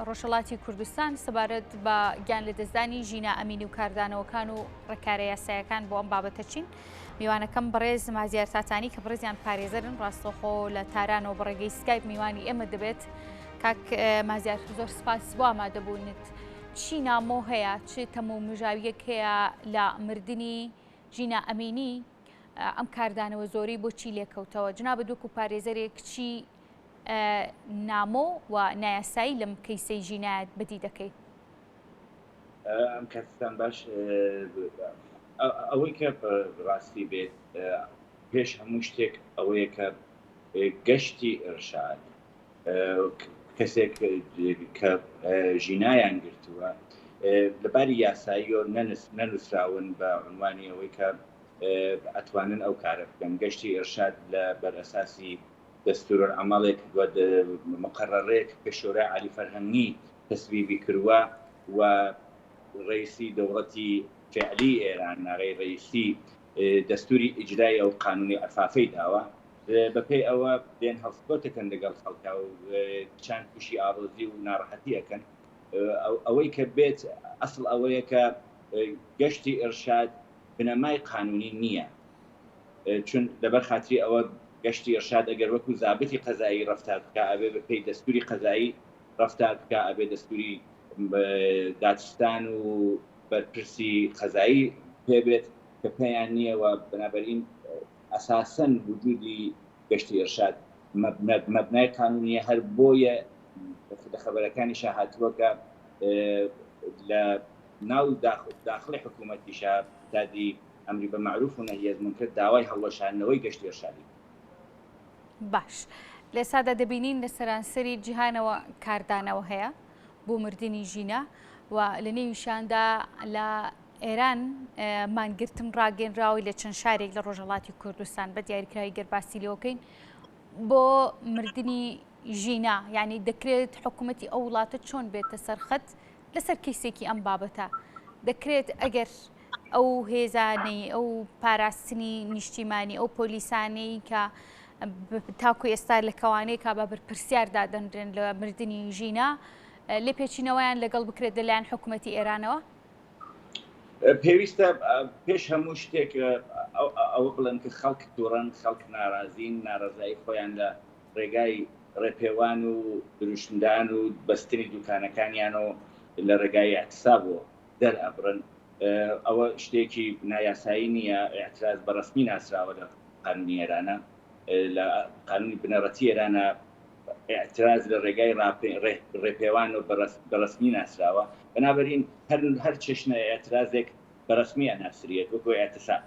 ڕۆژهەڵاتی کوردستان سەبارەت بە گیان لە دەستدانی ژینە ئەمینی و کاردانەوەکان و ڕێکارە یاسایەکان بۆ ئەم بابەتە چین. میوانەکەم بەڕێز مازیار تاتانی کە بڕێزیان پارێزەرن ڕاستەوخۆ لە تارانەوە بەڕێگەی سکایپ میوانی ئێمە دەبێت. کاک مازیار زۆر سپاس بۆ ئامادەبوونت. چی نامۆ هەیە چ تەمو مژاویەک هەیە لە مردنی ژینە ئەمینی ئەم کاردانەوە زۆری بۆچی لێکەوتەوە؟ جناب دووکو پارێزەرێک چی نامۆ و نایاسایی لەم کەیسەی ژینایەت بەدی دەکەی؟ ئەم کاتتان باش ئەوەی کە ڕاستی بێت پێش هەموو شتێک ئەوەیە کە گەشتی ئێرشاد کەسێک کە ژینایان گرتووە لەباری یاساییۆ نەنووسراون بە عنوانی ئەوەی کە ئەتوانن ئەو کارە بکەن. گەشتی ئێرشاد لە بەرئەساسی دەستور عەمەڵێک مقرڕەیەک کە شۆرای عالی فەرهەنگی تەسویبی کردووە و ڕئیسی دەوڵەتی فعلی ئێران ناڕێی ڕئیسی دەستوری ئیجرای ئەو قانونی ئەفافەی داوە بەپێی ئەوە دێن هەڵسکۆتەکەن لەگەڵ خەڵکا و چند تووشی ئاڕۆزی و ناڕەحەتیەکەن. ئەوەی کە بێت ئەسڵ ئەوەیە کە گەشتی ئێرشاد بنەمای قانونی نییە، چون لەبەر خاتری ئەوە گەشتی ئێرشاد ئەگەر وەکو زابطی قەزایی ڕەفتار بکە ئەبێ بەپێی دەستوری قەزایی ڕەفتار بکە، ئەبێ دەستوری داچستان و بەرپرسی قەزایی پێبێت کە پێیان نییە و بنابەرین ئەساسەن وجودی گەشتی ئێرشاد مەبنای قانونیە. هەر بۆیە لە خەبەرەکانی هاتووە کە لە ناو داخلی حکوومەتیشا دادی ئەمری بە معروف و نەهی ئەز منکر داوای هەڵوەشاندنەوەی گەشتی ئێرشادی. باش لە سادا دەبینین لە سەرانسەری جیهانەوە کاردانەوە هەیە بۆ مردنی ژینە و لە نێویشاندا لە ئێران مانگرتم ڕاگەنراوی لە چەند شارێک لە ڕۆژهەڵاتی کوردستان بە دیاریکراوی گەرباسی لێوەکەین بۆ مردنی ژینە. یعنی دەکرێت حکوومەتی ئەو وڵاتە چۆن بێتە سەرخەت لەسەر کەیسێکی ئەم بابەتە؟ دەکرێت ئەگەر ئەو هێزانەی ئەو پاراستنی نیشتیمانی ئەو پۆلیسانەی کە تاکو ئێستا لە کەوانەیە کا بە بەرپرسیار دادەنرێن لە مردنی ژینە لێ پێچینەوەیان لەگەڵ بکرێت لەلایەن حکوومەتی ئێرانەوە؟ پێویستە پێش هەموو شتێک ئەوە بڵێن کە خەڵک تووڕەن، خەڵک ناڕازین، ناڕزایی خۆیان لە ڕێگای ڕێپێوان و دروشتدان و بەستنی دوکانەکانیانەوە لە ڕێگای اعتسابەوە دەرئەبرن. ئەوە شتێکی نایاسایی نییە. ئاعتراز بەڕەسمی ناسراوە لە قانونی ئێرانە، لە قانونی بنەڕەتی ئێرانە ئاعتراز لە ڕێگای ڕێپێوان و بەڕەسمی ناسراوە. بنابەرین هەر چێشنە ئاعترازێک بەڕەسمی ناسریێت وەکو اعتساب.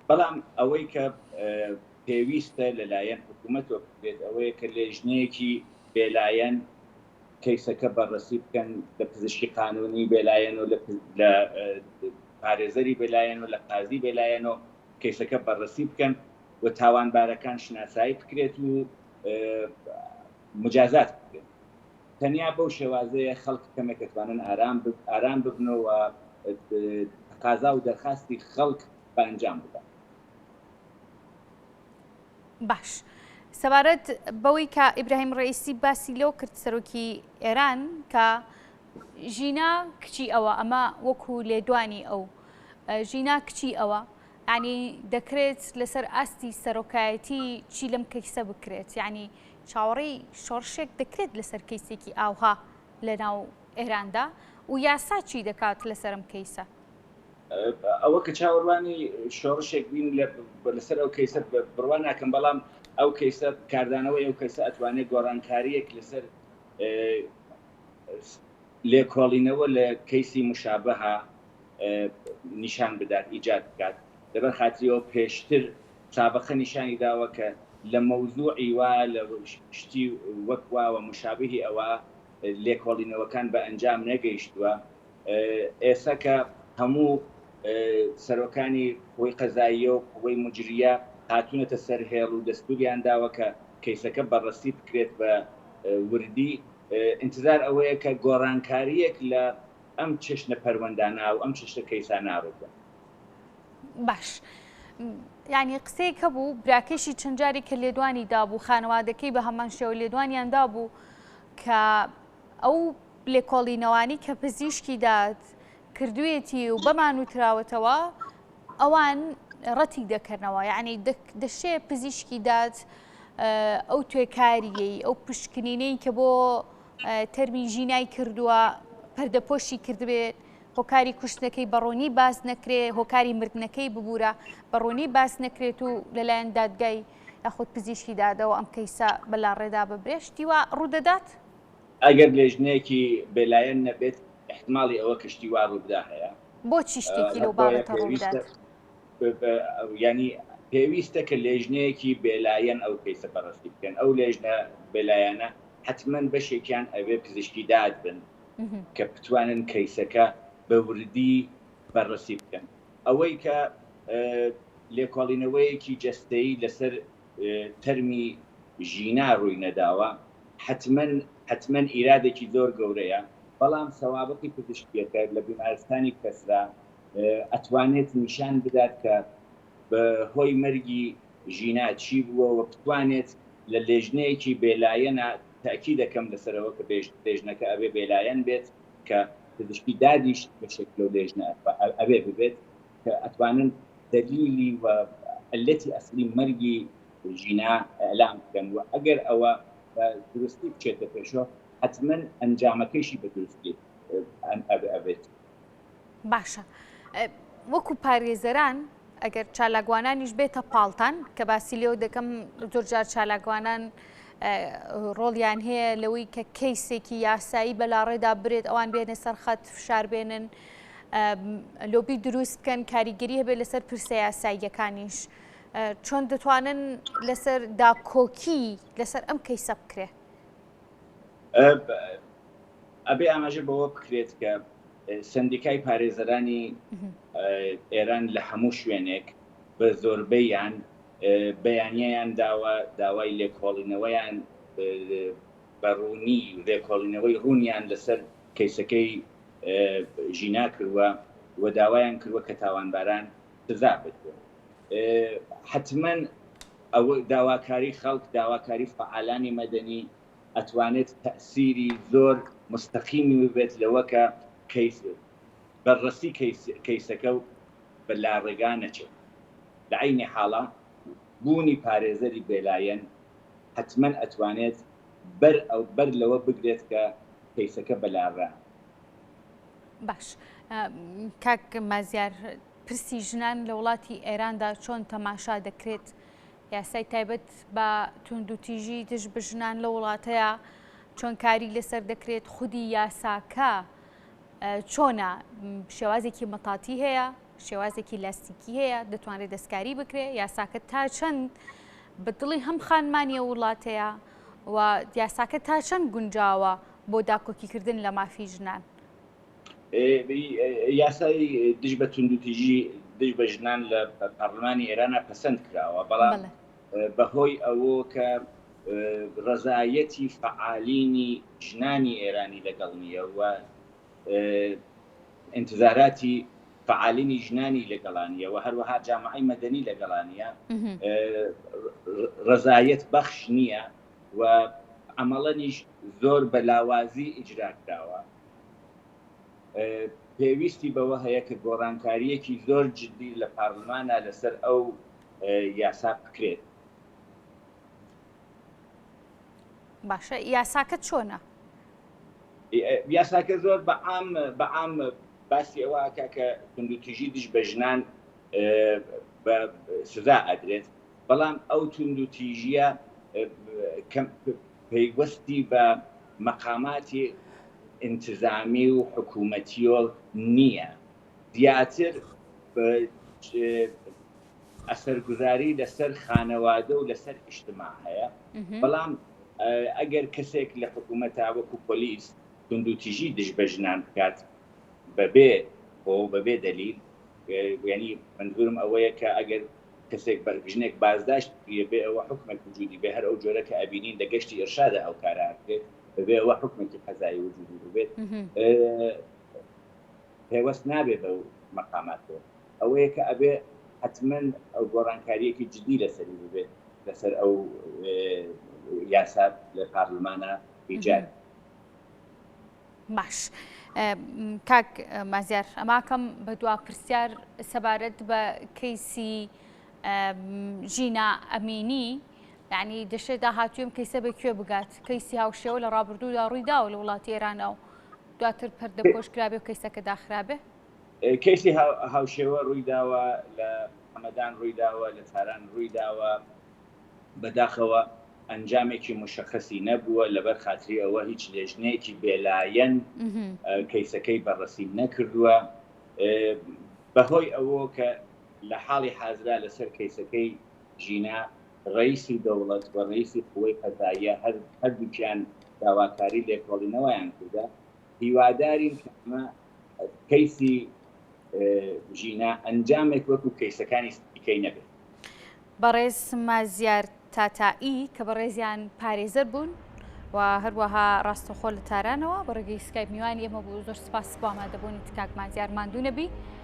بەڵام ئەوەی کە پێویستە لەلایەن حکوومەتەوە بێت ئەوەیە کە لێژنەیەکی بێلایەن کەیسەکە بەڕەسی بکەن، لە پزیشکی قانونی بێلایەن و لە پارێزەری بێلایەن و لە قازی بێلایەن و کەیسەکە بەڕەسی بکەن و تاوانبارەکان شناسایی بکرێت و مجازات بکرێت. تەنیا بەو شێوازەیە خەڵک کەمێک دەتوانن ئارام ببنەوە تەقازا و دەرخاستی خەڵک بە ئەنجام بدەن. باش سەبارەت بەوەی کە ئیبراهیم ڕئیسی باسی لەو کرد سەرۆکی ئێران کە ژینە کچی ئەوە، ئەمە وەکو لێدوانی ئەو ژینە کچی ئەوە، ینی دەکرێت لەسەر ئاستی سەرۆکایەتی چی لەم کەیسە بکرێت؟ یعنی چاوەڕێی شۆڕشێک دەکرێت لەسەر کەیسێکی ئاوها لە ناو ئێراندا و یاسا چی دەکات لەسەرم کەیسە؟ ئەوە کە چاوەڕوانی شۆڕشێک بین لەسەر ئەو کەیسە بڕوان ناکەم، بەڵام ئەو کەیسە کاردانەوەی ئەو کەیسە ئەتوانێت گۆڕانکاریەک لەسەر لێکۆڵینەوە لە کەیسی مشابهە نیشان بدات، ئیجاد بکات. لەبەر خاتریەوە پێشتر سابقە نیشانی داوە کە لە مەوزوعی وا لە شتی وەکواوە مشابهی ئەوە لێکۆڵینەوەکان بە ئەنجام نەگەیشتووە. ئێستا کە هەموو سەرۆکانی قووەی قەزاییە و قووەی موجریە هاتوونەتە سەر هێڵ و دەستوریان داوە کە کەیسەکە بەڕەسی بکرێت بە وردی، انتظار ئەوەیە کە گۆڕانکاریەک لە ئەم چێشنە پەروەندانە و ئەم چێشتە کەیسان ناڕێتە. باش یعنی قسەیەک هەبوو براکەشی چەند جارێک کە لێدوانی دابوو، خانەوادەکەی بە هەمان شێوە لێدوانیان دابوو کە ئەو لێکۆڵینەوانی کە پزیشکی داد کردوێتی و بەمان وتراوەتەوە ئەوان ڕەتی دەکەنەوە، یعنی دەشێ پزیشکی داد ئەو توێکاریەی ئەو پشکنینەی کە بۆ تەرمی ژینای کردووە پەردەپۆشی کردبێت، هۆکاری کوشتنەکەی بەڕۆنی باز نەکرێ، هۆکاری مردنەکەی ببوورە بەڕۆنی باز نەکرێت و لەلایەن دادگای یاخود پزیشکی دادەوە ئەم کەیسە بەلا ڕێدا ببرێشتی وە ڕوودەدات؟ ئەگەر لێژنەیەکی بێلایەن نەبێت احتماڵی ئەوە کەشتی وا ڕووبدا هەیە. بۆچی شتێکی لەو بابەتە ڕوودات؟ ینی پێویستە کە لێژنەیەکی بێلایەن ئەو کەیسە بەڕستی بکەن. ئەو لێژنە بێلایەنە حتمما بەشێکیان ئەوێ پزیشکی داد بن کە بتوانن کەیسەکە بە وردی بەڕسی بکەن. ئەوەی کە لێکۆڵینەوەیەکی جەستەیی لەسەر تەرمی ژینا ڕووی نەداوە حتمما ئیرادێکی زۆر گەورەیە، بەڵام سەوابقی پزیشکیەکە لە بیمارستانی کەسرا ئەتوانێت نیشان بدات کە بە هۆی مەرگی ژینا چی بووە و بتوانێت لە لێژنەیەکی بێلایەنە تاکی دەکەم لەسەرەوە کە لێژنەکە ئەوێ بێلایەن بێت کە پزیشکی دادیش بەشێک لەو لێژنە ئەوێ ببێت کە ئەتوانن دەلیلی و ئەلەتی ئەسلی مەرگی ژینا ئەلام بکەن و ئەگەر ئەوە درستی بچێتە پێشەوە حتمما ئەنجامەکەیشی بە درستی ئەبێت. باشە، وەکو پارێزەران ئەگەر چالاکوانانیش بێتە پاڵتان کە باسی لێو دەکەم زۆرجار چالاکوانان ڕۆڵیان هەیە لەوەی کە کەیسێکی یاسایی بەلاڕێدا برێت ئەوان بێنە سەرخەت فشار بێنن لۆبی دروست بکەن کاریگەری هەبێت لەسەر پرسە یاساییەکانیش چۆن دەتوانن لەسەر داکۆکی لەسەر ئەم کەیسە بکرێ؟ ئەبێ ئاماژە بەوە بکرێت کە سندیکای پارێزەرانی ئێران لە هەموو شوێنێک بە زۆربەیان بەیانیەیان داوای لێکۆڵینەوەیان بەڕوونی لێکۆڵینەوەی ڕوونیان لەسەر کەیسەکەی ژینا کردووە و داوایان کردووە کە تاوانباران سزا بدرێت. حتمما ئەوە داواکاری خەڵک، داواکاری فعالانی مەدەنی ئەتوانێت تەسیری زۆر مستەقیمی ببێت لەوە کە بەڕستی کەیسەکە و بەلا ڕێگا نەچێت. لە عینی حاڵە بوونی پارێزەری بێلایەن حتمما ئەتوانێت بەر لەوە بگرێت کە کەیسەکە بەلاڕە. باش، کاک مازیار، پرسی ژنان لە وڵاتی ئێراندا چۆن تەماشا دەکرێت؟ یاسای تایبەت بە توندوتیژی دژ بە ژنان لە وڵاتەیە چۆن کاری لەسەر دەکرێت؟ خودی یاساکە چۆنە؟ شێوازێکی مەتاتی هەیە؟ شێوازێکی لاستیکی هەیە؟ دەتوانێت دەستکاری بکرێت؟ یاساکە تا چەند بە دڵی هەم خانمانی وڵاتەیە و یاساکە تا چەند گونجاوە بۆ داکۆکیکردن لە مافی ژنان؟ یاسای دژ بە توندوتیژی دژ بە ژنان لە پەرلەمانی ئێرانە پەسەند کراوە، بەڵام بەهۆی ئەوە کە ڕەزایەتی فعالینی ژنانی ئێرانی لەگەڵ نییە و انتظاراتی فعالینی ژنانی لەگەڵانیە و هەروەها جامعەی مەدەنی لەگەڵانیە ڕەزایەت بەخش نییە و عەمەڵەنیش زۆر بە لاوازی ئیجرا کراوە. پێویستی بەوە هەیە کە گۆڕانکاریەکی زۆر جدی لە پارلمانە لەسەر ئەو یاسا بکرێت. باشە، یاساکە چۆنە؟ یاساکە زۆر بەعام باسی ئەوە کە توندوتیژی دژ بە ژنان بە سزا ئەدرێت، بەڵام ئەو توندوتیژیە پەیوەستی بە مەقاماتی انتظامی و حکوومەتیۆڵ نییە، زیاتر ئەسەرگوزاری لەسەر خانەوادە و لەسەر ئیجتیماع هەیە. بەڵام ئەگەر کەسێک لە حکوومەتا وەکو پۆلیس توندوتیژی دژ بە ژنان بکات بەبێ دەلیل، یعنی منظورم ئەوەیە کە ئەگەر کەسێک ژنێک بازداشت بێ ئەوە حکومێک وجودی بێ، هەر ئەو جۆرە کە ئەبینین لە گەشتی ئێرشادا ئەو کارە بکرێت بێ ئەوە حکومێکی قەزایی وجودی بێت، پێوەست نابێ بە مەقاماتەوە. ئەوەیە کە ئەبێ حتمما ئەو گۆڕانکاریەکی جدی لەسەری ببێت لەسەر ئەو یاسا لە پارلمانە ایجاد. باش کاک مازیار ئەماکەم بە دوا پرسیار سەبارەت بە کەیسی ژینە ئەمینی یعنی دەشێت داهاتوویم کەیسە بەکوێ بگات کەیسی هاوشێوە لە ڕابردوودا ڕوویداوە لە وڵاتی ئێرانەوە دواتر پەردەپۆش کرابێ و کەیسەکە داخرابێ کەیسی هاوشێوە ڕوویداوە لە ئەمەدان ڕوویداوە لە تاران ڕوویداوە بەداخەوە ئەنجامێکی مشخصی نەبووە لەبەر خاتری ئەوە هیچ لێژنەیەکی بێلایەن کەیسەکەی بەڕەسی نەکردووە بەهۆی ئەوە کە لە حاڵی حازرا لەسەر کەیسەکەی ژینە ڕئیسی دەوڵەت بە ڕئیسی قووەی قەزاییە هەردووکیان داواکاری لێکۆڵینەوەیان کردە هیوادارین کە ئەمە کەیسی ژینە ئەنجامێک وەکو کەیسەکانی دیکەی نەبێت. بەڕێز مازیار تاتایی کە بەڕێزیان پارێزەر بوون و هەروەها ڕاستەخۆ لە تارانەوە بە ڕێگەی سکایپ میوانی ئێمە بوو زۆر سپاس بۆ ئامادەبوونی کاک مازیار ماندوو نەبی.